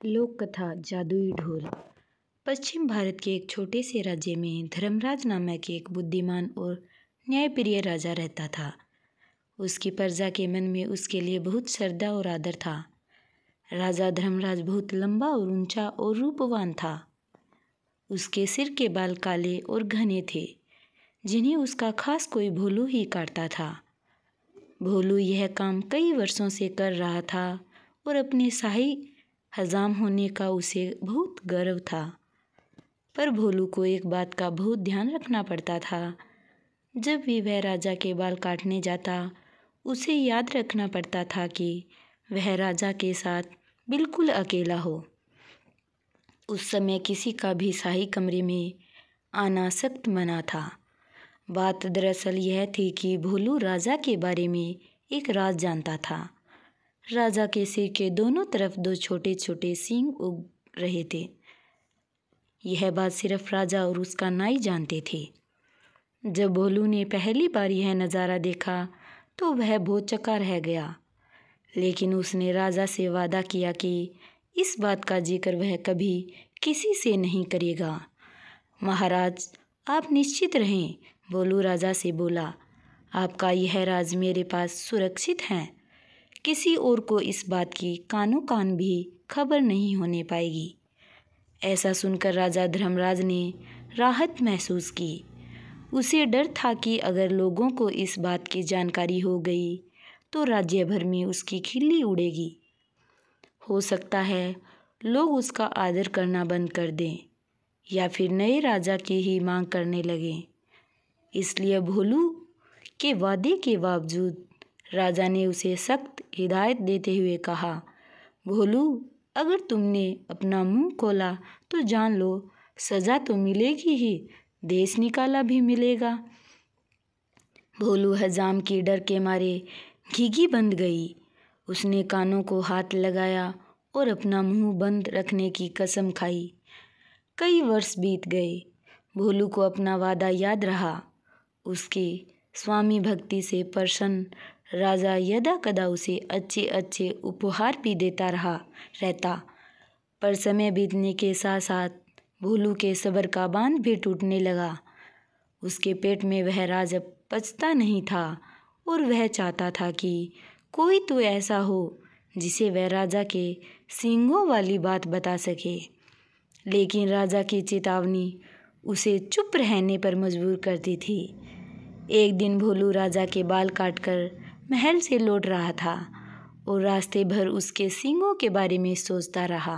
लोक कथा जादुई ढोल। पश्चिम भारत के एक छोटे से राज्य में धर्मराज नामक एक बुद्धिमान और न्यायप्रिय राजा रहता था। उसकी प्रजा के मन में उसके लिए बहुत श्रद्धा और आदर था। राजा धर्मराज बहुत लंबा और ऊंचा और रूपवान था। उसके सिर के बाल काले और घने थे, जिन्हें उसका खास कोई भोलू ही काटता था। भोलू यह काम कई वर्षों से कर रहा था और अपने शाही हजाम होने का उसे बहुत गर्व था। पर भोलू को एक बात का बहुत ध्यान रखना पड़ता था। जब भी वह राजा के बाल काटने जाता, उसे याद रखना पड़ता था कि वह राजा के साथ बिल्कुल अकेला हो। उस समय किसी का भी शाही कमरे में आना सख्त मना था। बात दरअसल यह थी कि भोलू राजा के बारे में एक राज जानता था। राजा के सिर के दोनों तरफ दो छोटे छोटे सींग उग रहे थे। यह बात सिर्फ राजा और उसका नाई जानते थे। जब भोलू ने पहली बार यह नज़ारा देखा तो वह भौचक्का रह गया, लेकिन उसने राजा से वादा किया कि इस बात का जिक्र वह कभी किसी से नहीं करेगा। महाराज, आप निश्चित रहें, भोलू राजा से बोला। आपका यह राज मेरे पास सुरक्षित है। किसी और को इस बात की कानो कान भी खबर नहीं होने पाएगी। ऐसा सुनकर राजा धर्मराज ने राहत महसूस की। उसे डर था कि अगर लोगों को इस बात की जानकारी हो गई तो राज्य भर में उसकी खिल्ली उड़ेगी। हो सकता है लोग उसका आदर करना बंद कर दें या फिर नए राजा की ही मांग करने लगें। इसलिए भोलू के वादे के बावजूद राजा ने उसे सख्त हिदायत देते हुए कहा, भोलू, अगर तुमने अपना मुंह खोला तो जान लो सजा तो मिलेगी ही, देश निकाला भी मिलेगा। भोलू हजाम की डर के मारे घीघी बंद गई। उसने कानों को हाथ लगाया और अपना मुंह बंद रखने की कसम खाई। कई वर्ष बीत गए। भोलू को अपना वादा याद रहा। उसके स्वामी भक्ति से प्रसन्न राजा यदा कदा उसे अच्छे अच्छे उपहार भी देता रहता। पर समय बीतने के साथ साथ भोलू के सब्र का बांध भी टूटने लगा। उसके पेट में वह राज अब पचता नहीं था और वह चाहता था कि कोई तो ऐसा हो जिसे वह राजा के सींगों वाली बात बता सके। लेकिन राजा की चेतावनी उसे चुप रहने पर मजबूर करती थी। एक दिन भोलू राजा के बाल काटकर महल से लौट रहा था और रास्ते भर उसके सींगों के बारे में सोचता रहा।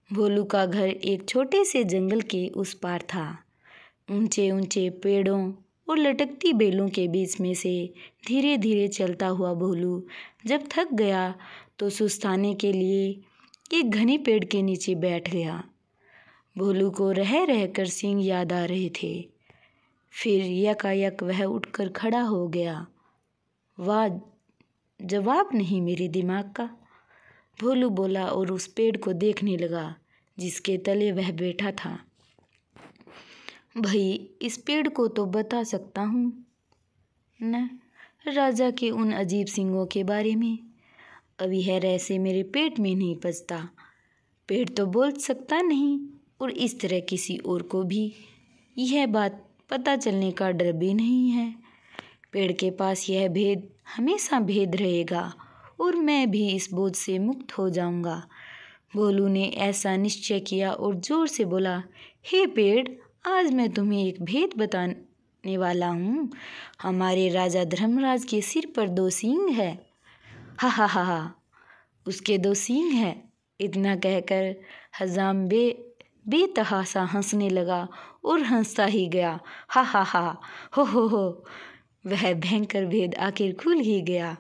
भोलू का घर एक छोटे से जंगल के उस पार था। ऊंचे ऊंचे पेड़ों और लटकती बेलों के बीच में से धीरे धीरे चलता हुआ भोलू जब थक गया तो सुस्ताने के लिए एक घने पेड़ के नीचे बैठ गया। भोलू को रह रहकर सींग याद आ रहे थे। फिर यकायक वह उठकर खड़ा हो गया। वाह, जवाब नहीं मेरे दिमाग का, भोलू बोला और उस पेड़ को देखने लगा जिसके तले वह बैठा था। भाई, इस पेड़ को तो बता सकता हूँ न राजा के उन अजीब सींगों के बारे में। अब यह रहस्य मेरे पेट में नहीं पचता। पेड़ तो बोल सकता नहीं और इस तरह किसी और को भी यह बात पता चलने का डर भी नहीं है। पेड़ के पास यह भेद हमेशा भेद रहेगा और मैं भी इस बोझ से मुक्त हो जाऊंगा। भोलू ने ऐसा निश्चय किया और जोर से बोला, हे पेड़, आज मैं तुम्हें एक भेद बताने वाला हूँ। हमारे राजा धर्मराज के सिर पर दो सींग है। हा हा हा हा, उसके दो सींग है। इतना कहकर हजाम बेतहासा हंसने लगा और हंसता ही गया। हा हा हा, हो, वह भयंकर भेद आखिर खुल ही गया।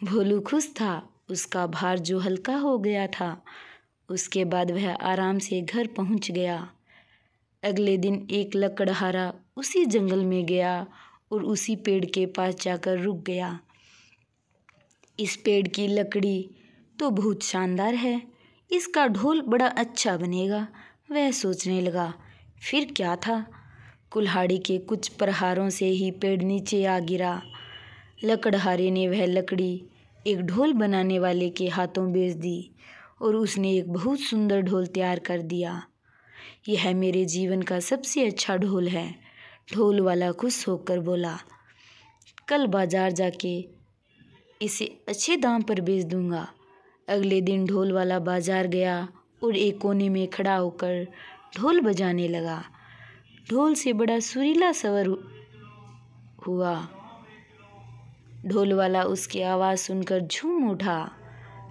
भोलू खुश था। उसका भार जो हल्का हो गया था। उसके बाद वह आराम से घर पहुंच गया। अगले दिन एक लकड़हारा उसी जंगल में गया और उसी पेड़ के पास जाकर रुक गया। इस पेड़ की लकड़ी तो बहुत शानदार है, इसका ढोल बड़ा अच्छा बनेगा, वह सोचने लगा। फिर क्या था, कुल्हाड़ी के कुछ प्रहारों से ही पेड़ नीचे आ गिरा। लकड़हारे ने वह लकड़ी एक ढोल बनाने वाले के हाथों बेच दी और उसने एक बहुत सुंदर ढोल तैयार कर दिया। यह मेरे जीवन का सबसे अच्छा ढोल है। ढोल वाला खुश होकर बोला, कल बाजार जाके इसे अच्छे दाम पर बेच दूंगा। अगले दिन ढोल वाला बाजार गया और एक कोने में खड़ा होकर ढोल बजाने लगा। ढोल से बड़ा सुरीला स्वर हुआ। ढोल वाला उसकी आवाज़ सुनकर झूम उठा।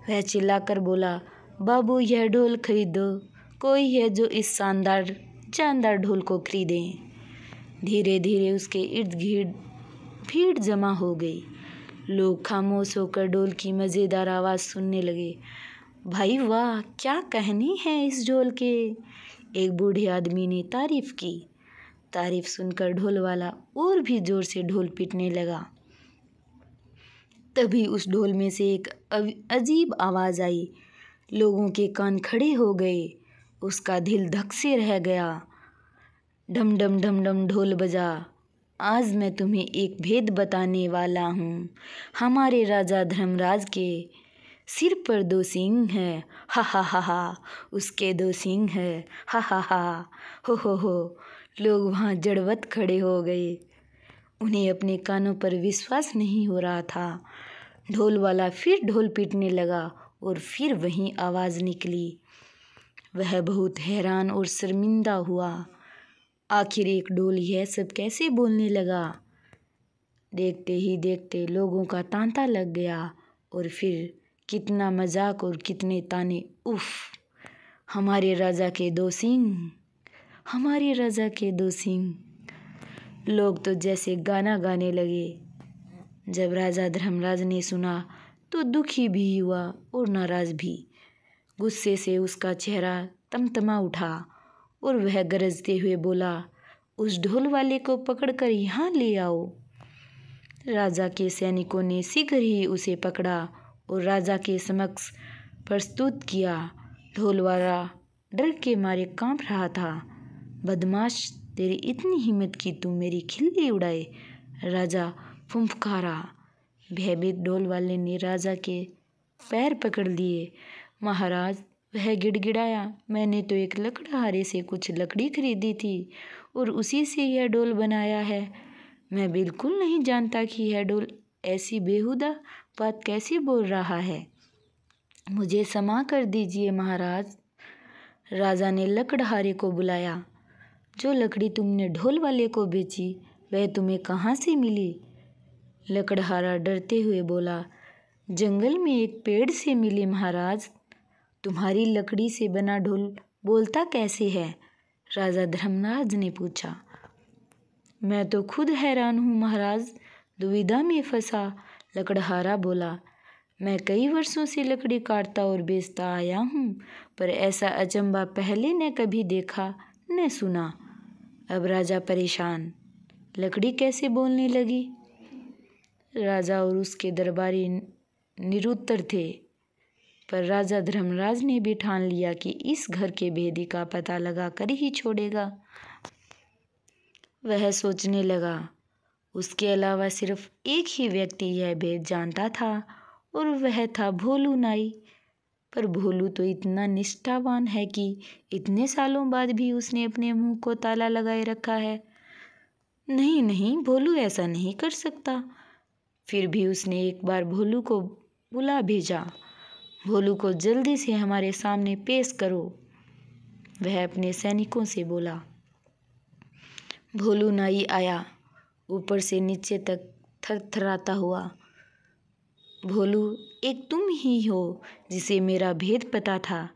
वह चिल्लाकर बोला, बाबू यह ढोल खरीदो, कोई है जो इस शानदार ढोल को खरीदे। धीरे धीरे उसके इर्द गिर्द भीड़ जमा हो गई। लोग खामोश होकर ढोल की मज़ेदार आवाज़ सुनने लगे। भाई वाह, क्या कहनी है इस ढोल के, एक बूढ़े आदमी ने तारीफ की। तारीफ सुनकर ढोल वाला और भी जोर से ढोल पीटने लगा। तभी उस ढोल में से एक अजीब आवाज़ आई। लोगों के कान खड़े हो गए। उसका दिल धक से रह गया। डम डम डम डम ढोल बजा। आज मैं तुम्हें एक भेद बताने वाला हूँ। हमारे राजा धर्मराज के सिर पर 2 सींग हैं। हा हा हा हा, उसके 2 सींग हैं। हा हा हा, हो। लोग वहाँ जड़वत खड़े हो गए। उन्हें अपने कानों पर विश्वास नहीं हो रहा था। ढोल वाला फिर ढोल पीटने लगा और फिर वही आवाज़ निकली। वह बहुत हैरान और शर्मिंदा हुआ। आखिर एक ढोल यह सब कैसे बोलने लगा? देखते ही देखते लोगों का तांता लग गया। और फिर कितना मजाक और कितने ताने। उफ, हमारे राजा के 2 सींग, हमारे राजा के 2 सींग। लोग तो जैसे गाना गाने लगे। जब राजा धर्मराज ने सुना तो दुखी भी हुआ और नाराज भी। गुस्से से उसका चेहरा तमतमा उठा और वह गरजते हुए बोला, उस ढोल वाले को पकड़कर यहाँ ले आओ। राजा के सैनिकों ने शीघ्र ही उसे पकड़ा और राजा के समक्ष प्रस्तुत किया। ढोल वाला डर के मारे कांप रहा था। बदमाश, तेरी इतनी हिम्मत कि तू मेरी खिल्ली उड़ाए, राजा फुंफकारा। भयभीत ढोल वाले ने राजा के पैर पकड़ लिए। महाराज, वह गिड़गिड़ाया, मैंने तो एक लकड़हारे से कुछ लकड़ी खरीदी थी और उसी से यह ढोल बनाया है। मैं बिल्कुल नहीं जानता कि यह ढोल ऐसी बेहुदा बात कैसे बोल रहा है। मुझे क्षमा कर दीजिए महाराज। राजा ने लकड़हारे को बुलाया। जो लकड़ी तुमने ढोल वाले को बेची वह तुम्हें कहाँ से मिली? लकड़हारा डरते हुए बोला, जंगल में एक पेड़ से मिली महाराज। तुम्हारी लकड़ी से बना ढोल बोलता कैसे है? राजा धर्मराज ने पूछा। मैं तो खुद हैरान हूँ महाराज, दुविधा में फंसा। लकड़हारा बोला, मैं कई वर्षों से लकड़ी काटता और बेचता आया हूँ, पर ऐसा अचंभा पहले न कभी देखा न सुना। अब राजा परेशान, लकड़ी कैसे बोलने लगी? राजा और उसके दरबारी निरुत्तर थे, पर राजा धर्मराज ने भी ठान लिया कि इस घर के भेदी का पता लगा कर ही छोड़ेगा। वह सोचने लगा, उसके अलावा सिर्फ एक ही व्यक्ति यह भेद जानता था और वह था भोलू नाई। पर भोलू तो इतना निष्ठावान है कि इतने सालों बाद भी उसने अपने मुंह को ताला लगाए रखा है। नहीं, भोलू ऐसा नहीं कर सकता। फिर भी उसने एक बार भोलू को बुला भेजा। भोलू को जल्दी से हमारे सामने पेश करो, वह अपने सैनिकों से बोला। भोलू नाई आया, ऊपर से नीचे तक थरथराता हुआ। भोलू, एक तुम ही हो जिसे मेरा भेद पता था।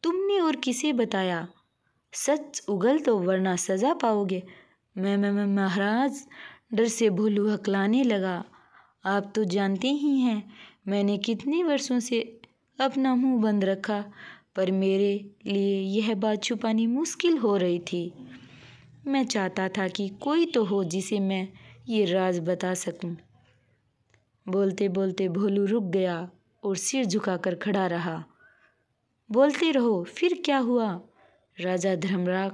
तुमने और किसे बताया? सच उगल दो वरना सजा पाओगे। मैं महाराज, डर से भोलू हकलाने लगा। आप तो जानते ही हैं मैंने कितने वर्षों से अपना मुंह बंद रखा, पर मेरे लिए यह बात छुपानी मुश्किल हो रही थी। मैं चाहता था कि कोई तो हो जिसे मैं ये राज बता सकूं। बोलते बोलते भोलू रुक गया और सिर झुकाकर खड़ा रहा। बोलते रहो, फिर क्या हुआ? राजा धर्मराज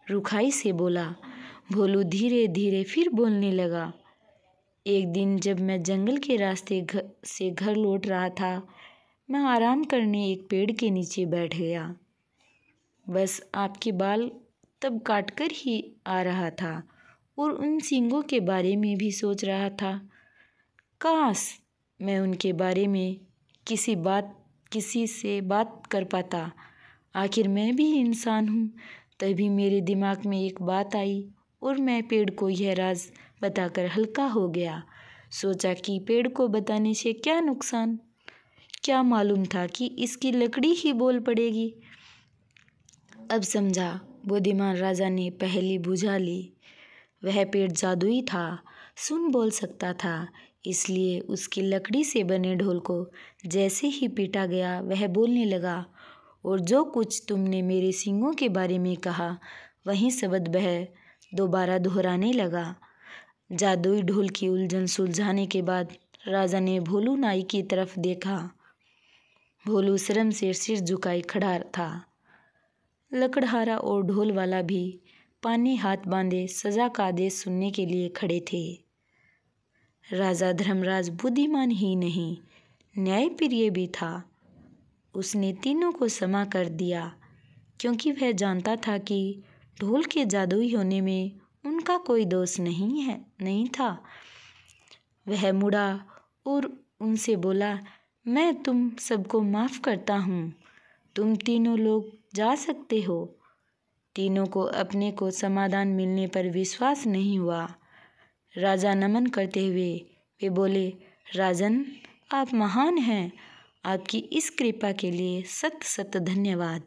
रुखाई से बोला। भोलू धीरे धीरे फिर बोलने लगा। एक दिन जब मैं जंगल के रास्ते से घर लौट रहा था, मैं आराम करने एक पेड़ के नीचे बैठ गया। बस आपके बाल तब काटकर ही आ रहा था और उन सींगों के बारे में भी सोच रहा था। काश मैं उनके बारे में किसी से बात कर पाता। आखिर मैं भी इंसान हूँ। तभी मेरे दिमाग में एक बात आई और मैं पेड़ को यह राज बताकर हल्का हो गया। सोचा कि पेड़ को बताने से क्या नुकसान। क्या मालूम था कि इसकी लकड़ी ही बोल पड़ेगी। अब समझा, बुद्धिमान राजा ने पहेली बुझा ली। वह पेड़ जादुई था, सुन बोल सकता था, इसलिए उसकी लकड़ी से बने ढोल को जैसे ही पीटा गया वह बोलने लगा। और जो कुछ तुमने मेरे सींगों के बारे में कहा वही शब्द वह दोबारा दोहराने लगा। जादुई ढोल की उलझन सुलझाने के बाद राजा ने भोलू नाई की तरफ देखा। भोलू शर्म से सिर झुकाए खड़ा था। लकड़हारा और ढोल वाला भी पानी हाथ बांधे सजा का आदेश सुनने के लिए खड़े थे। राजा धर्मराज बुद्धिमान ही नहीं, न्यायप्रिय भी था। उसने तीनों को क्षमा कर दिया, क्योंकि वह जानता था कि ढोल के जादुई होने में उनका कोई दोष नहीं था। वह मुड़ा और उनसे बोला, मैं तुम सबको माफ़ करता हूँ। तुम तीनों लोग जा सकते हो। तीनों को अपने को समाधान मिलने पर विश्वास नहीं हुआ। राजा नमन करते हुए वे बोले, राजन, आप महान हैं। आपकी इस कृपा के लिए सत सत धन्यवाद।